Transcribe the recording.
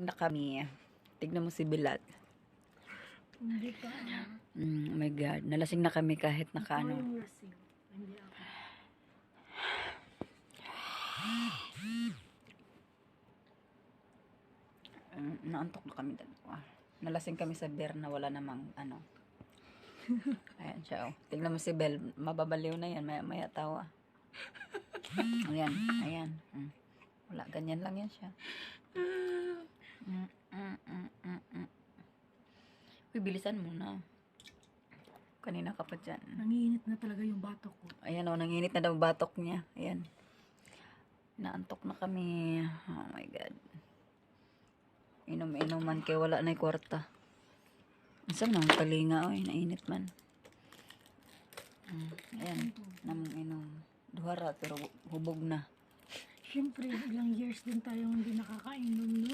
Na kami. Tignan mo si Bilat. Hindi ka. Oh my God. Nalasing na kami kahit nakaano. Yung lasing. Hindi ako. Naantok na kami dalawa. Nalasing kami sa beer na wala namang ano. Ayan siya. Oh. Tignan mo si Bel. Mababaliw na yan. Maya tawa. Ayan. Ayan. Wala. Ganyan lang yan siya. Uy, bilisan mo na. Kanina ka pa dyan. Nanginit na talaga yung batok ko. Ayan o, nanginit na daw batok niya. Ayan. Naantok na kami. Oh my God. Inom-inuman kaya wala na yung kwarta. Saan nang talinga? Oy, nainit man. Ayan. Namang-inom. Duhara pero hubog na. Siyempre, ilang years din tayo hindi nakakainom, no?